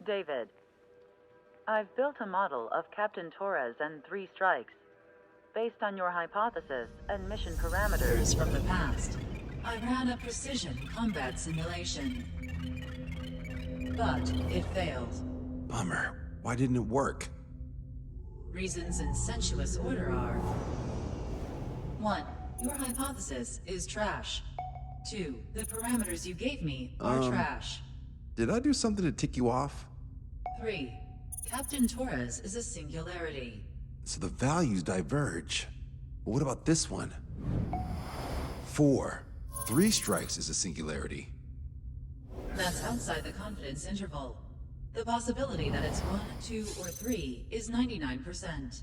David, I've built a model of Captain Torres and 3 strikes. Based on your hypothesis and mission parameters From the past, I ran a precision combat simulation. But it failed. Bummer. Why didn't it work? Reasons in sensuous order are: 1. Your hypothesis is trash. 2. The parameters you gave me are trash. Did I do something to tick you off? 3. Captain Torres is a singularity. So the values diverge. But what about this one? 4. 3 strikes is a singularity. That's outside the confidence interval. The possibility that it's 1, 2, or 3 is 99%.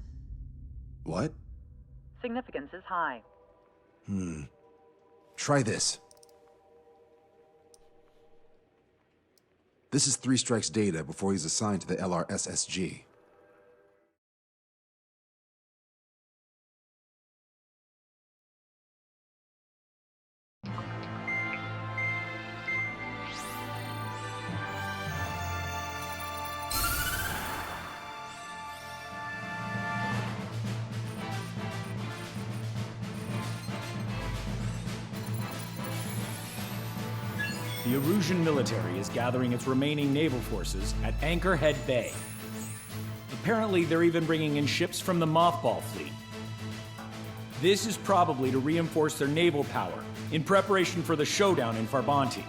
What? significance is high. Try this. This is 3 Strike's data before he's assigned to the LRSSG. The Erusian military is gathering its remaining naval forces at Anchorhead Bay. Apparently, they're even bringing in ships from the Mothball fleet. This is probably to reinforce their naval power in preparation for the showdown in Farbanti.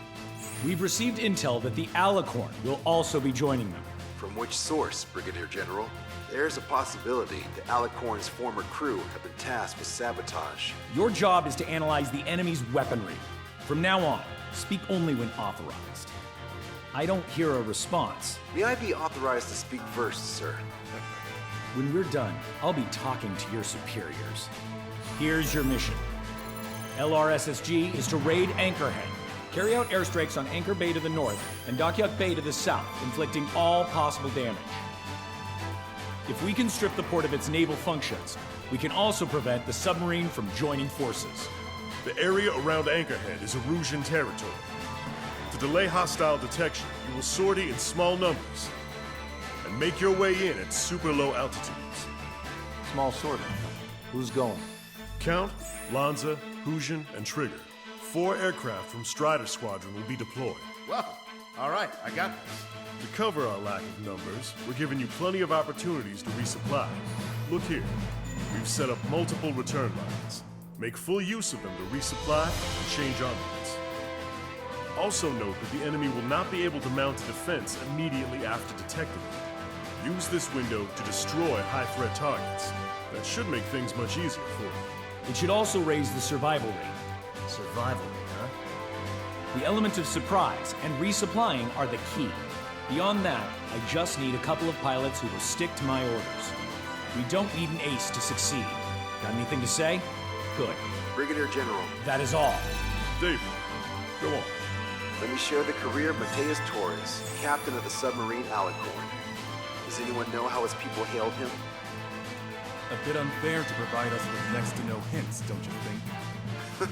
We've received intel that the Alicorn will also be joining them. From which source, Brigadier General? There's a possibility the Alicorn's former crew have been tasked with sabotage. Your job is to analyze the enemy's weaponry. From now on, speak only when authorized. I don't hear a response. May I be authorized to speak first, sir? When we're done, I'll be talking to your superiors. Here's your mission. LRSSG is to raid Anchorhead, carry out airstrikes on Anchor Bay to the north and Dockyuk Bay to the south, inflicting all possible damage. If we can strip the port of its naval functions, we can also prevent the submarine from joining forces. The area around Anchorhead is Erusian territory. To delay hostile detection, you will sortie in small numbers and make your way in at super low altitudes. Small sortie. Who's going? Count, Lanza, Hujan, and Trigger. 4 aircraft from Strider Squadron will be deployed. Well, all right, I got this. To cover our lack of numbers, we're giving you plenty of opportunities to resupply. Look here, we've set up multiple return lines. Make full use of them to resupply and change armaments. Also note that the enemy will not be able to mount a defense immediately after detecting them. Use this window to destroy high-threat targets. That should make things much easier for you. It should also raise the survival rate. Survival rate, huh? The element of surprise and resupplying are the key. Beyond that, I just need a couple of pilots who will stick to my orders. We don't need an ace to succeed. Got anything to say? Good. Brigadier General. That is all. David, go on. Let me share the career of Mateus Torres, captain of the submarine Alicorn. Does anyone know how his people hailed him? A bit unfair to provide us with next to no hints, don't you think?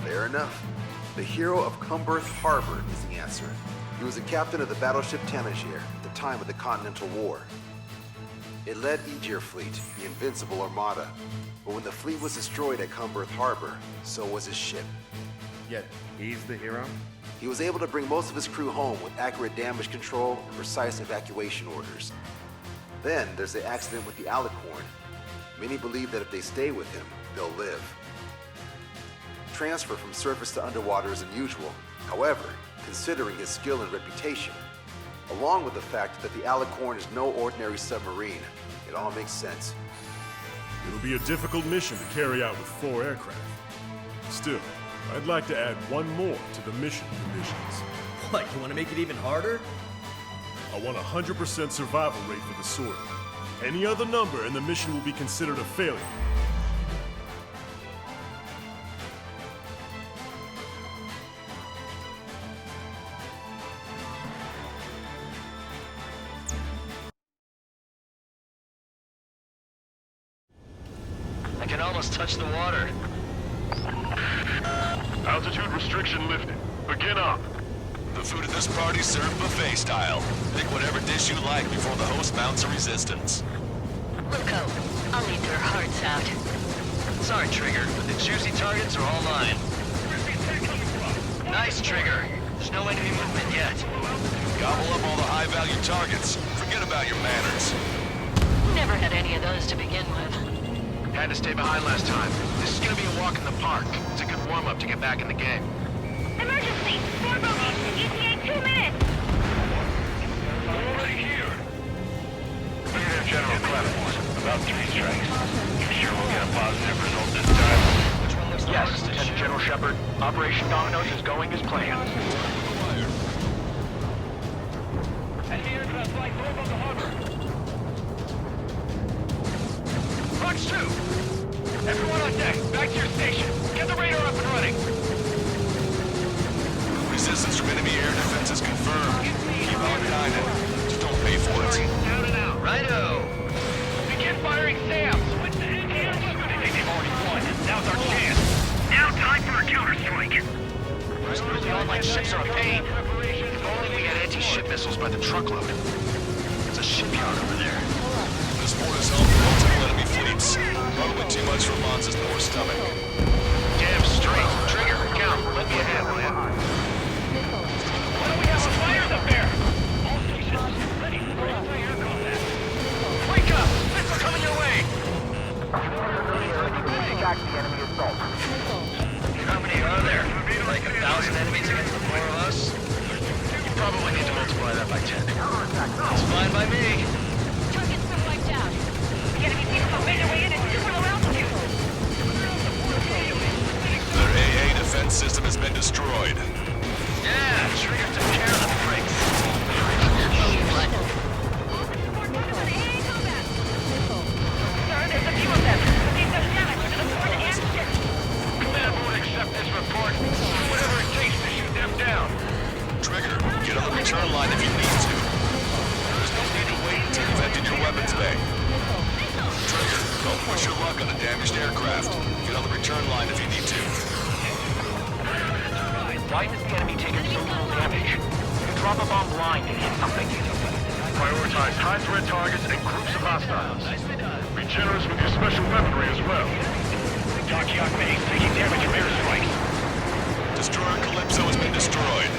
Fair enough. The hero of Cumberth Harbor is the answer. He was a captain of the battleship Tanager at the time of the Continental War. It led Aegir Fleet, the Invincible Armada. But when the fleet was destroyed at Cumberth Harbor, so was his ship. Yet, he's the hero? He was able to bring most of his crew home with accurate damage control and precise evacuation orders. Then there's the accident with the Alicorn. Many believe that if they stay with him, they'll live. Transfer from surface to underwater is unusual. However, considering his skill and reputation, along with the fact that the Alicorn is no ordinary submarine, it all makes sense. It'll be a difficult mission to carry out with 4 aircraft. Still, I'd like to add 1 more to the mission conditions. What, you want to make it even harder? I want a 100% survival rate for the sortie. Any other number and the mission will be considered a failure. I can almost touch the water. Altitude restriction lifted. Begin up. The food at this party's served buffet style. Pick whatever dish you like before the host mounts a resistance. Luco, I'll eat their hearts out. Sorry, Trigger, but the juicy targets are all mine. Nice, Trigger. There's no enemy movement yet. Gobble up all the high-value targets. Forget about your manners. Never had any of those to begin with. Had to stay behind last time. This is gonna be a walk in the park. It's a good warm-up to get back in the game. Emergency! 4 bogies! ETA 2 minutes! Already here. Clear to General Clef. About 3 strikes. You sure we'll get a positive result this time? Which one looks the Yes, hardest to Lieutenant shoot? General Shepard. Operation Dominoes is going as planned. Anti-aircraft flight low above the harbor. Fox 2! Everyone on deck, back to your station. Get the radar up and running. Resistance from enemy air defenses confirmed. Keep on guiding. Just don't pay for it. Down and out. Righto. Begin firing SAMs. Switch to anti-air weapons. I think they've already won. Now's our chance. Now time for a counterstrike. The online ships are a pain. If only we had anti-ship missiles by the truckload. There's a shipyard over there. This port is home to multiple enemy fleets. Probably too much for Mons' poor stomach. Damn straight. Trigger, count. Let me ahead, will ya? What do we have on fires up there? All stations, ready for anti-air combat. Wake up! Missiles coming your way! How many are there? Like 1,000 enemies against the 4 of us? You probably need to multiply that by 10. It's fine by me. Targets been wiped out. The enemy teams have made their way in at super low altitude! Their AA defense system has been destroyed. Yeah, Trigger took care of the freaks. Sir, there's a few of them. They've done damage to the port and ship. Command won't accept this report. Whatever it takes to shoot them down. Trigger, get on the return line if you need to. There's no need to wait until you've emptied your weapons bay. Trigger, don't push your luck on a damaged aircraft. Get on the return line if you need to. Why does the enemy take so little damage? You drop a bomb blind and hit something. Prioritize high-threat targets and groups of hostiles. Be generous with your special weaponry as well. Takiak base taking damage from airstrikes. Destroyer Calypso has been destroyed.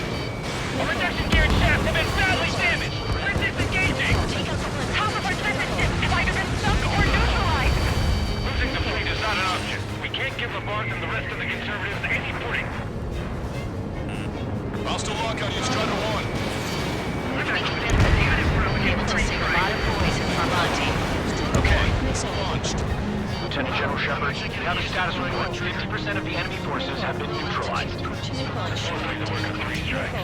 Our reduction gear and shafts have been badly damaged! We're disengaging! Take out the one. Half of our defense ships have either been sunk or neutralized! Losing the fleet is not an option. We can't give Labarth and the rest of the conservatives any footing. Hostile lock on you, Strider 1. Able to save a lot of boys in Farbanti. Okay, missile launched. Lieutenant General Shepard, we have a status report. 50% of the enemy forces have been neutralized. Mostly the work of 3 strikes.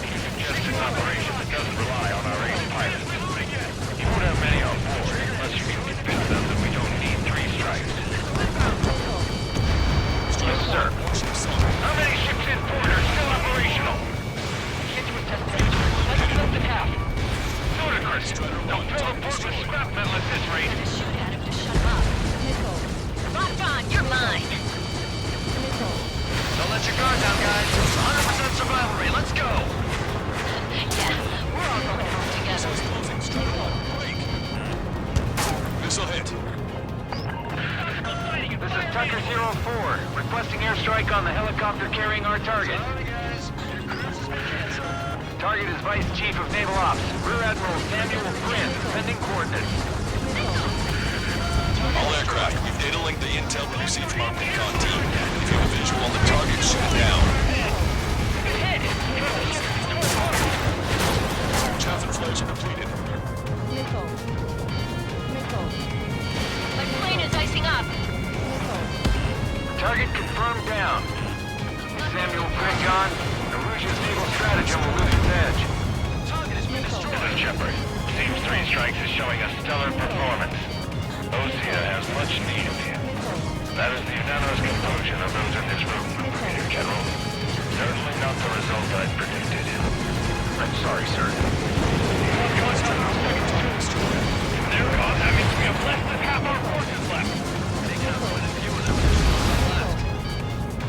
You suggest an operation that doesn't rely on our ace pilots. You won't have many on board unless you can convince them that we don't need 3 strikes. Yes, sir. How many ships in port are still operational? Get to a destination. Let's flip the half. Ludicrous. Don't fill the port with scrap metal at this rate. Gotta shoot at him to shut him up. Locked on, you're mine. Don't let your guard down, guys. 100% survivalry. Let's go. Yeah, we're all going home together. Missile hit. This is Tucker 04, requesting airstrike on the helicopter carrying our target. Target is Vice Chief of Naval Ops, Rear Admiral Samuel Flynn, sending coordinates. All aircraft, we've data linked the intel we received from our recon team. If you have a visual on the target, shoot it down. Chaff and flares are depleted. My plane is icing up. Target confirmed down. Samuel Flynn gone. Aruja's naval stratagem will lose its edge. This is Shepard. Seems 3 strikes is showing a stellar performance. Osea has much need of him. That is the unanimous conclusion of those in this room, Brigadier General. Certainly not the result I predicted. I'm sorry, sir. They're gone. That means we have less than half our forces left.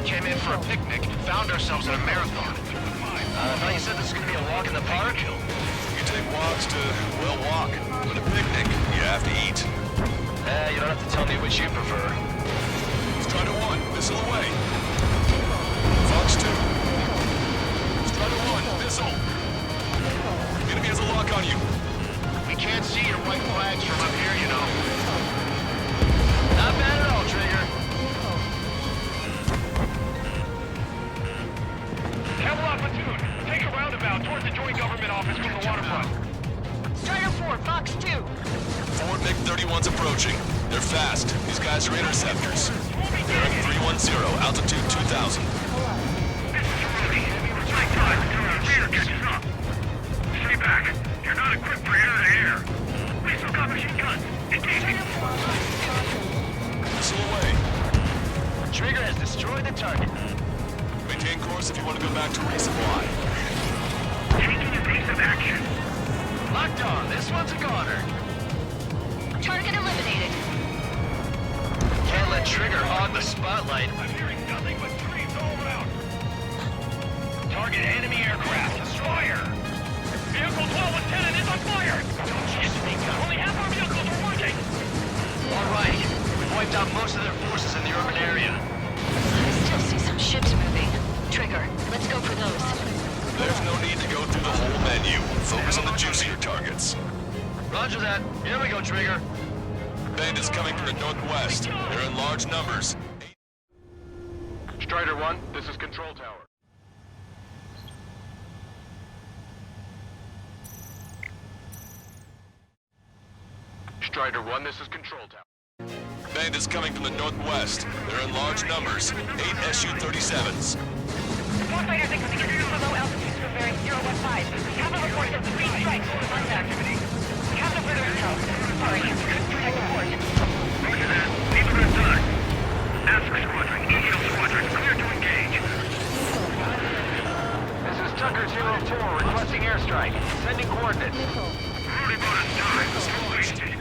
Came in for a picnic, found ourselves at a marathon. Nice said this is gonna be a walk in the park? You take walks to, well, walk. But a picnic, you have to eat. You don't have to tell me which you prefer. Strider 1, missile away. Fox 2. Strider 1, missile. Enemy has a lock on you. We can't see your white flags from up here, you know. Not bad at all, Trigger. Cavalry platoon, take a roundabout towards the joint government office from the waterfront. Strider 4, Fox 2. 4 MiG-31s approaching. They're fast. These guys are interceptors. They're at 310, altitude 2000. This is Rudy. Take time until the rear catches up. Stay back. You're not equipped for air-to-air. We still got machine guns. Engaging. Missile away. Trigger has destroyed the target. Maintain course if you want to go back to resupply. Taking evasive action. Locked on. This one's a goner. Target eliminated. Can't let Trigger hog the spotlight. I'm hearing nothing but screams all around. Target enemy aircraft. Destroyer. Vehicle 12 and 10 is on fire. Don't you speak up. Only half our vehicles are working. All right. We've wiped out most of their forces in the urban area. I still see some ships moving. Trigger, let's go for those. There's no need to go through the whole menu. Focus on the juicier targets. Roger that. Here we go, Trigger. Bandits coming from the northwest. They're in large numbers. Strider 1, this is Control Tower. Strider 1, this is Control Tower. Bandits coming from the northwest. They're in large numbers. 8 Su-37s. Warfighters exceeding below altitudes for bearing 015. We have a report of 3 strikes over contact. We have no further intel. Sorry, couldn't protect the port. Roger that. Leave it done. Ask Squadron, EO Squadron, clear to engage. This is Tucker 04 requesting airstrike. Sending coordinates. Rudy bonus time. Destroyed.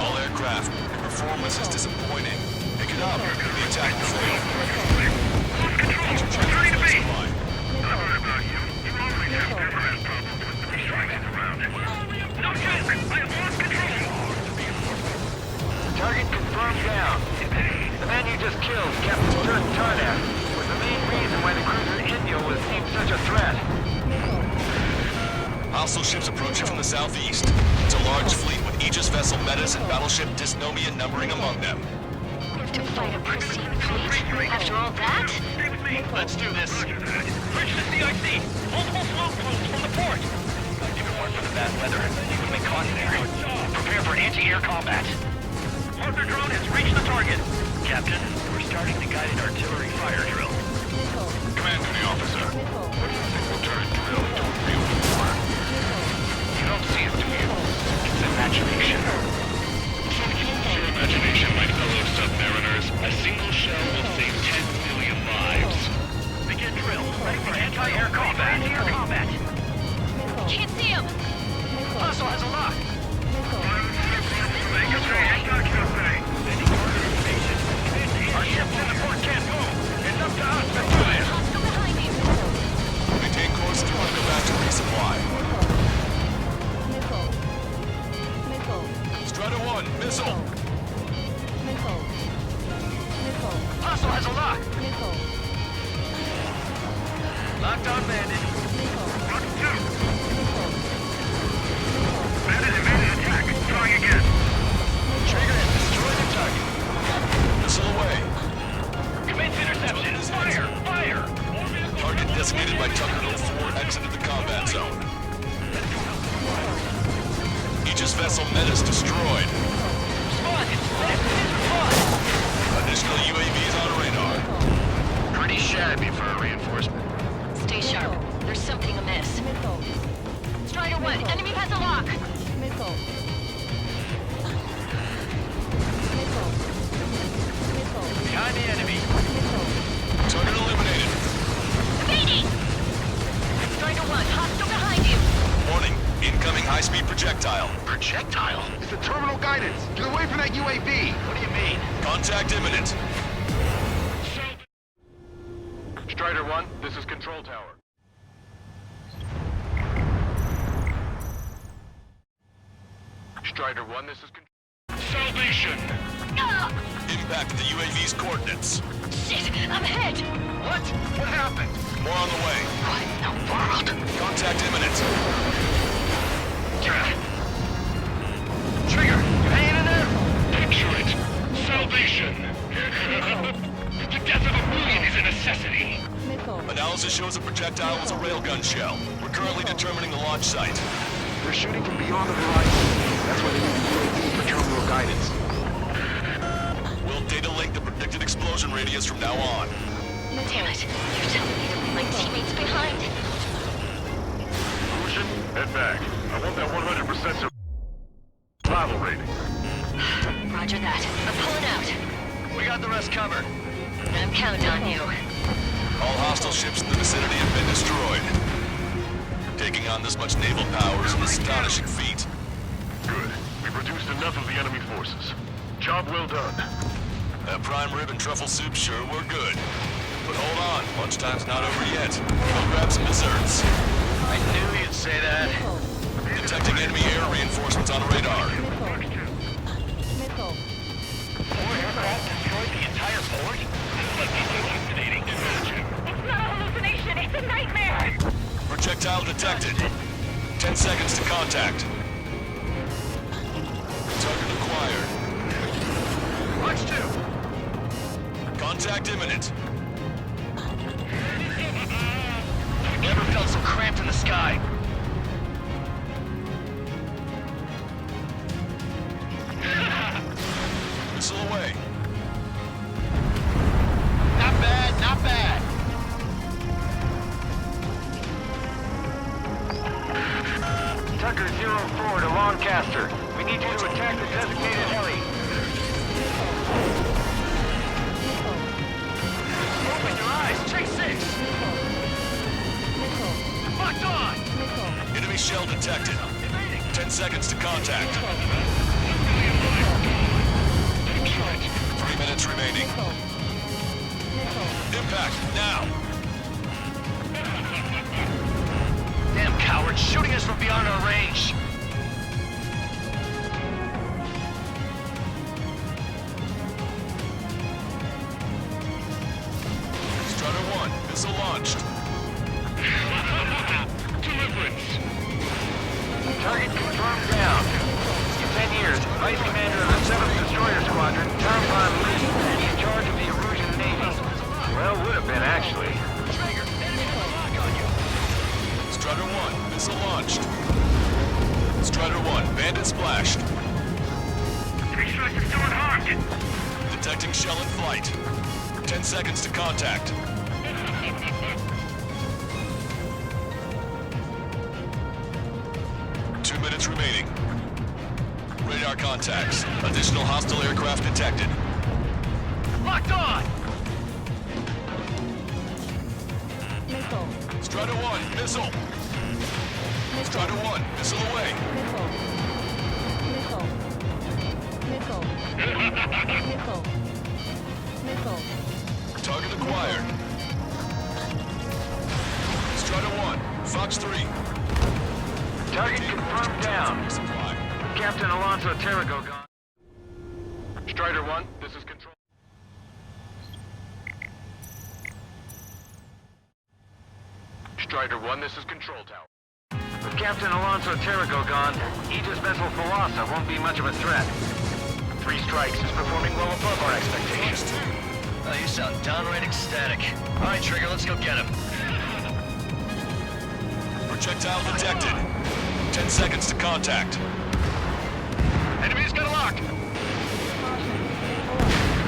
All aircraft. Your performance is disappointing. Pick it up. The attack will fail. Lost control. Returning to base. Supply. I heard about you. You always have temperament problems with 3 strikes around. No joke. I have lost control. Target confirmed down. The man you just killed, Captain Sturt Tarnak, was the main reason why the cruiser India was deemed such a threat. Hostile ships approaching from the southeast. It's a large fleet with Aegis vessel Metis and battleship Dysnomia numbering among them. To fight a pristine fleet. After all that? Stay with me. Let's do this. Bridge to CIC. Multiple slope flows from the port. If it weren't for the bad weather, we would have been caught in there. Prepare for anti-air combat. Partner drone has reached the target. Captain, we're starting the guided artillery fire drill. Command to the officer. What do you think will turn a drill into a real war? You don't see it, do you? It's imagination. Your imagination, my fellow submariners. A single shell will save 10 million lives. Begin drill. Ready for anti-air combat. Anti-air combat. Can't see him! Hostile has a lock. Our ships in the port can't move. It's up to us to do this. Hostile behind you! Maintain course if you want to go back to resupply. Strider 1, missile. Hostile has a lock. Locked on bandit. Rock 2. Bandit evaded attack. Trying again. Trigger has destroyed the target. Missile away. Commence interception. Fire! Fire! Target designated by Tucker 04 exited the combat zone. Aegis vessel Metis destroyed. Spawn! Spawn! Additional UAVs on radar. Pretty shabby for a reinforcement. Stay sharp. There's something amiss. Strider 1, enemy has a lock! Behind the enemy. Target eliminated. Evading! Strider 1, hostile behind you! Warning, incoming high-speed projectile. Projectile? It's the terminal guidance. Get away from that UAV. What do you mean? Contact imminent. Strider 1, this is Control Tower. Strider 1, this is Salvation! Impact at the UAV's coordinates. Shit, I'm hit! What? What happened? More on the way. What in the world? Contact imminent. Trigger, you hanging in there? Picture it. Salvation. The death of a million is a necessity. Analysis shows the projectile was a railgun shell. We're currently determining the launch site. They're shooting from beyond the horizon. That's why they need the UAV for terminal guidance. We'll data link the predicted explosion radius from now on. Damn it. You're telling me to leave my teammates behind. Lucian, head back. I want that 100% survival rating. Roger that. I'm pulling out. We got the rest covered. I'm counting on you. All hostile ships in the vicinity have been destroyed. Taking on this much naval power is an astonishing feat. Good. We've reduced enough of the enemy forces. Job well done. That prime rib and truffle soup sure were good. But hold on, lunchtime's not over yet. Go grab some desserts. I knew you'd say that. Detecting enemy air reinforcements on radar. Four aircraft destroyed the entire port? This must be hallucinating. Imagine. It's not a hallucination, it's a nightmare! Projectile detected. 10 seconds to contact. Target acquired. Watch 2. Contact imminent. Never felt so cramped in the sky. Missile away. Not bad, not bad. Tucker 04 to Lancaster. We need you to attack the designated heli. Open your eyes, check 6. Locked on. Enemy shell detected. 10 seconds to contact. 3 minutes remaining. Impact, now! Damn cowards, shooting us from beyond our range. Strider 1, missile launched. Deliverance. Target confirmed down. 10 years, Vice Commander of the 7th Destroyer Squadron, Tom Von Lee, in charge of the Erusian Navy. Well, would have been, actually. Strider 1, missile launched. Strider 1, bandit splashed. 3 strikes are still unharmed. Detecting shell in flight. 10 seconds to contact. Two minutes remaining. Radar contacts. Additional hostile aircraft detected. Locked on. Strider 1, missile. Strider 1, missile away. Target acquired. Strider 1, Fox 3. Target confirmed down. Supply. Captain Alonso Terrigo gone. Strider 1, this is control. Strider 1, this is control tower. With Captain Alonso Terrigo gone, Aegis vessel Thalassa won't be much of a threat. 3 strikes is performing well above our expectations. Oh, you sound downright ecstatic. All right, Trigger, let's go get him. Projectile detected. 10 seconds to contact. Enemy's got a lock.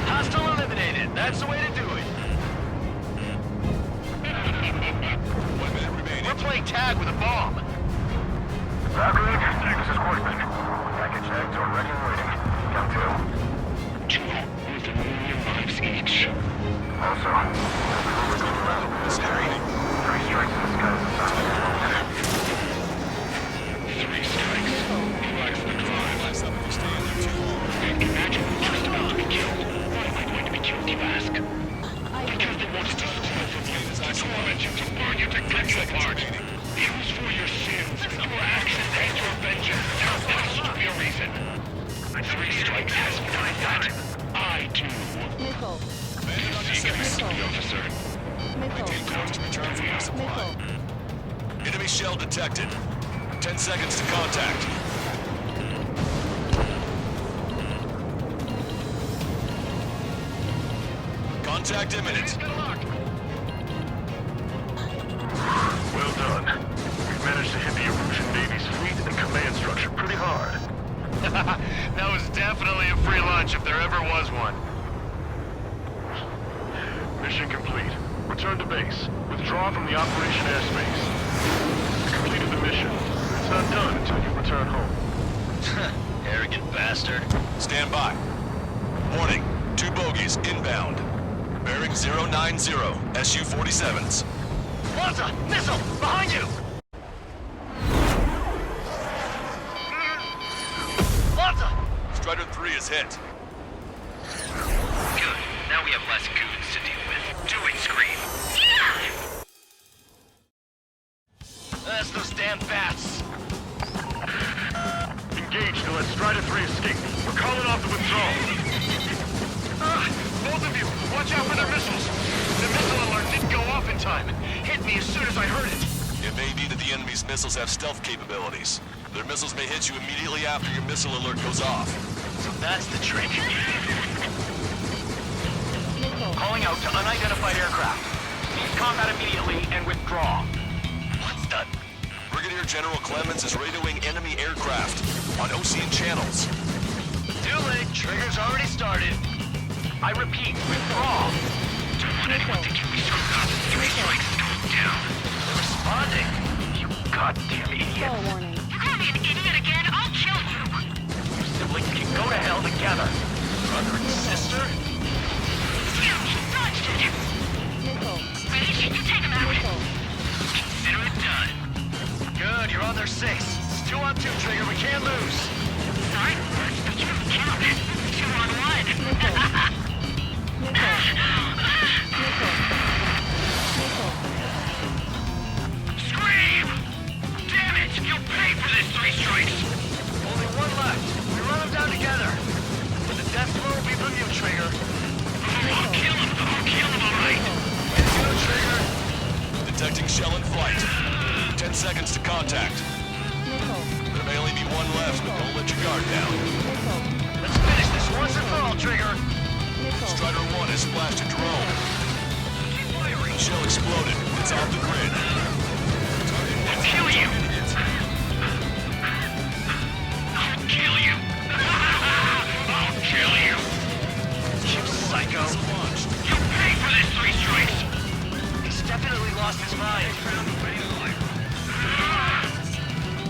Hostile eliminated. That's the way to do it. 1 minute remaining. We're playing tag with a bomb. Valkyrie, this is Workman. Package eggs are ready and waiting. Count 2. 2 with a million lives each. Also, This area. 3 strikes in the sky is assigned. 3 strikes. Flags the drive. Somebody stay in there too long. Imagine just about to be killed. Why am I going to be killed, you ask? Because they wanted to steal from you, to torment you, to burn you, to cut you apart. It was for your sins, your actions, and your vengeance. There must be a reason. detected. 10 seconds to contact. Contact imminent. Well done. We've managed to hit the Erusian Navy's fleet and command structure pretty hard. That was definitely a free lunch if there ever was one. Mission complete. Return to base. Withdraw from the operation airspace. You completed the mission. It's not done until you return home. Arrogant bastard. Stand by. Warning. 2 bogies inbound. Bearing 090, Su-47s. Malta! Missile! Behind you! Malta! Strider 3 is hit. Good. Now we have less goons to deal with. Do it, Scream! That's those damn bats! Engage to let Strider 3 escape. We're calling off the withdrawal. Both of you, watch out for their missiles! The missile alert didn't go off in time. Hit me as soon as I heard it. It may be that the enemy's missiles have stealth capabilities. Their missiles may hit you immediately after your missile alert goes off. So that's the trick. Calling out to unidentified aircraft. Cease combat immediately and withdraw. What's done? Brigadier General Clemens is radioing enemy aircraft on Ocean channels. Too late. Trigger's already started. I repeat, withdraw. Don't want anyone thinking we screwed up. 3 strikes is going down. They're responding. You goddamn idiot. Foul warning. You call me an idiot again, I'll kill you! You siblings can go to hell together. Brother and sister? Phew, he dodged it! Missile. Ready? You take him out. Missile. Consider it done. Good, you're on their 6. It's 2 on 2, Trigger. We can't lose. Sorry, but you don't count. 2 on 1. Missile. Scream! Damn it! You'll pay for this 3 strikes! Only 1 left. We run them down together. But the death blow will be from you, Trigger. I'll kill him, all right. Way to go, Trigger. Detecting shell in flight. 10 seconds to contact. There may only be 1 left, but don't let your guard down. Let's finish this once and for all, Trigger. Strider 1 has splashed a drone. Shell exploded. It's off the grid. I'll kill you! I'll kill you! I'll kill you! You psycho. You'll pay for this 3 strikes! He's definitely lost his mind.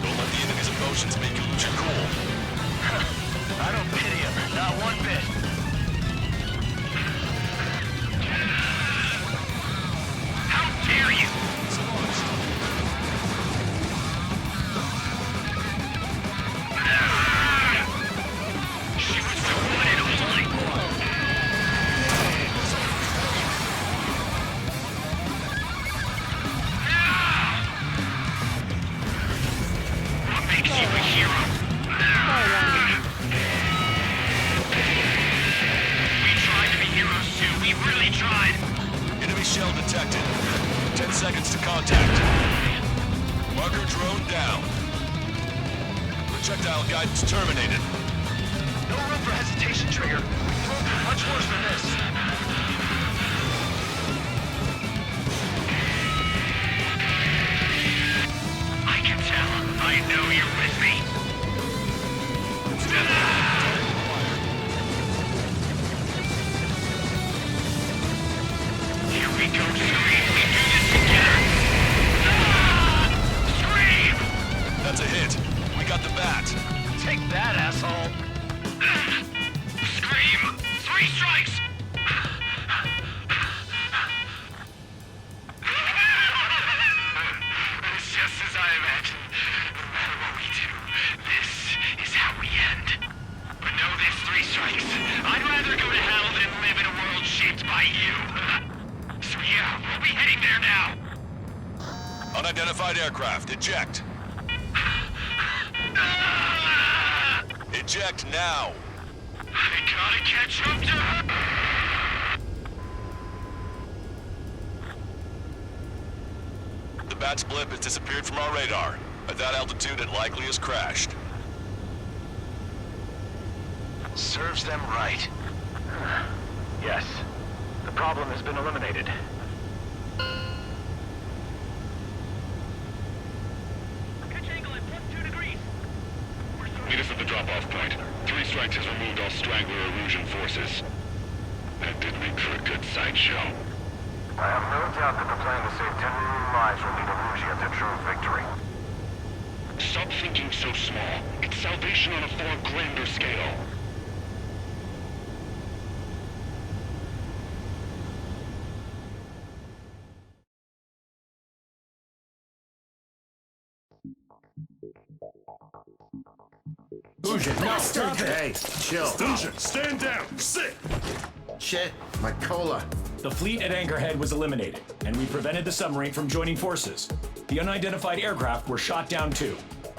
Don't let the enemy's emotions make you lose your cool. I don't pity him. Not 1 bit. How dare you! She was the one and only! What makes you a hero? We tried to be heroes too. We really tried. Enemy shell detected. 10 seconds to contact. Marker drone down. Projectile guidance terminated. No room for hesitation, Trigger. We've thrown through much worse than this. I can tell. I know you're with me. Here we go, Scream. We do this together. Scream! That's a hit. We got the bat. Take that, asshole. Scream! 3 strikes! It's just as I imagined. No matter what we do, this is how we end. But know this, 3 strikes. I'd rather go to hell than live in a world shaped by you. So yeah, we'll be heading there now. Unidentified aircraft. Eject. Eject now. I gotta catch up to her. The Bat's blip has disappeared from our radar. At that altitude, it likely has crashed. Serves them right. Yes. The problem has been eliminated. Meet us at the drop-off point. 3 Strikes has removed all Strangler Erusian forces. That did make for a good sideshow. I have no doubt that the plan to save 10 million lives will lead Erusia to true victory. Stop thinking so small. It's salvation on a far grander scale. Fusion, no, stop it! Hey, chill. Fusion, stand down! Sit! Shit, my cola. The fleet at Anchorhead was eliminated, and we prevented the submarine from joining forces. The unidentified aircraft were shot down too.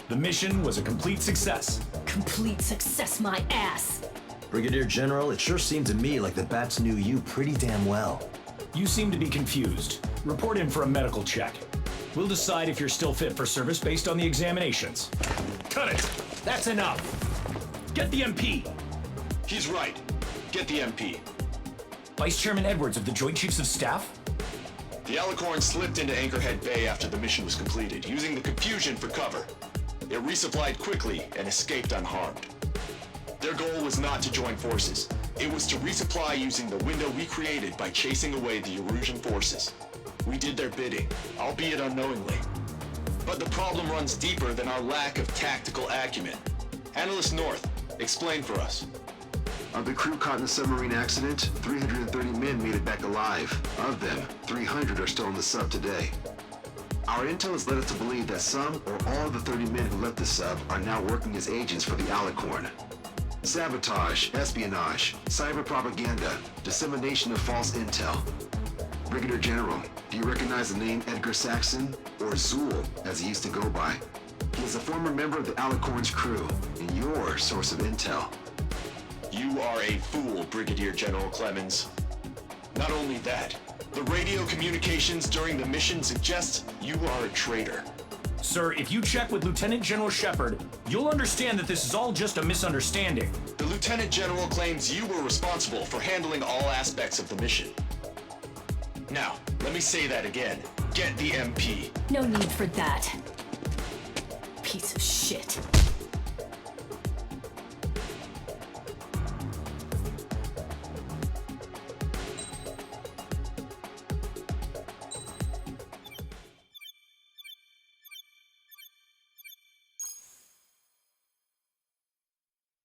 The mission was a complete success. Complete success, my ass. Brigadier General, it sure seemed to me like the Bats knew you pretty damn well. You seem to be confused. Report in for a medical check. We'll decide if you're still fit for service based on the examinations. Cut it! That's enough! Get the MP! He's right. Get the MP. Vice Chairman Edwards of the Joint Chiefs of Staff? The Alicorn slipped into Anchorhead Bay after the mission was completed, using the confusion for cover. It resupplied quickly and escaped unharmed. Their goal was not to join forces. It was to resupply using the window we created by chasing away the Erusian forces. We did their bidding, albeit unknowingly. But the problem runs deeper than our lack of tactical acumen. Analyst North, explain for us. Of the crew caught in the submarine accident, 330 men made it back alive. Of them, 300 are still on the sub today. Our intel has led us to believe that some or all of the 30 men who left the sub are now working as agents for the Alicorn. Sabotage, espionage, cyber propaganda, dissemination of false intel. Brigadier General, do you recognize the name Edgar Saxon, or Zool, as he used to go by? He is a former member of the Alicorn's crew, and your source of intel. You are a fool, Brigadier General Clemens. Not only that, the radio communications during the mission suggest you are a traitor. Sir, if you check with Lieutenant General Shepard, you'll understand that this is all just a misunderstanding. The Lieutenant General claims you were responsible for handling all aspects of the mission. Now, let me say that again. Get the MP. No need for that. Piece of shit.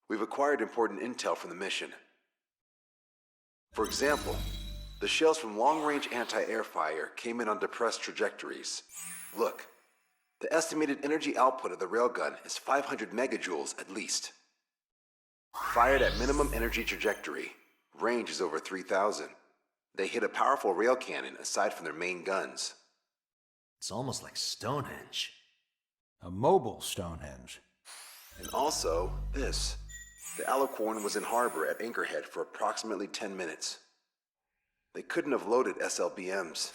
We've acquired important intel from the mission. For example, the shells from long-range anti-air fire came in on depressed trajectories. Look, the estimated energy output of the railgun is 500 megajoules at least. Fired at minimum energy trajectory, range is over 3,000. They hit a powerful rail cannon aside from their main guns. It's almost like Stonehenge. A mobile Stonehenge. And also, this. The Alicorn was in harbor at Anchorhead for approximately 10 minutes. They couldn't have loaded SLBMs.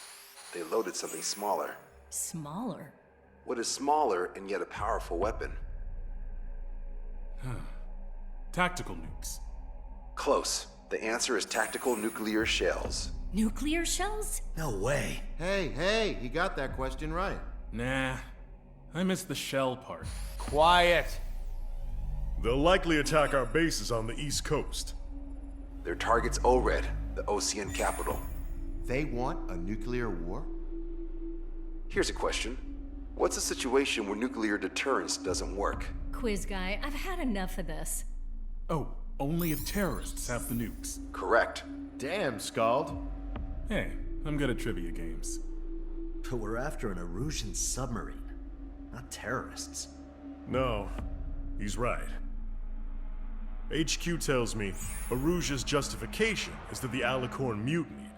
They loaded something smaller. Smaller? What is smaller and yet a powerful weapon? Tactical nukes. Close. The answer is tactical nuclear shells. Nuclear shells? No way. Hey, he got that question right. Nah, I missed the shell part. Quiet. They'll likely attack our bases on the East Coast. Their target's Anchorhead, the Ocean capital. They want a nuclear war? Here's a question. What's a situation where nuclear deterrence doesn't work? Quiz guy, I've had enough of this. Oh, only if terrorists have the nukes. Correct. Damn, Scald. Hey, I'm good at trivia games. But we're after an Erusian submarine, not terrorists. No, he's right. HQ tells me Erusia's justification is that the Alicorn mutinied.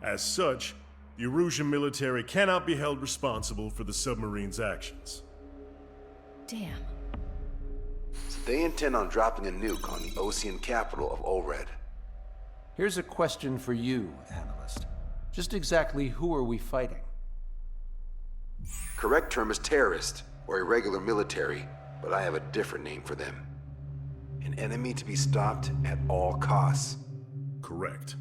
As such, the Erusian military cannot be held responsible for the submarine's actions. Damn. So they intend on dropping a nuke on the Ocean capital of Anchorhead. Here's a question for you, analyst. Just exactly who are we fighting? Correct term is terrorist, or irregular military, but I have a different name for them. An enemy to be stopped at all costs. Correct.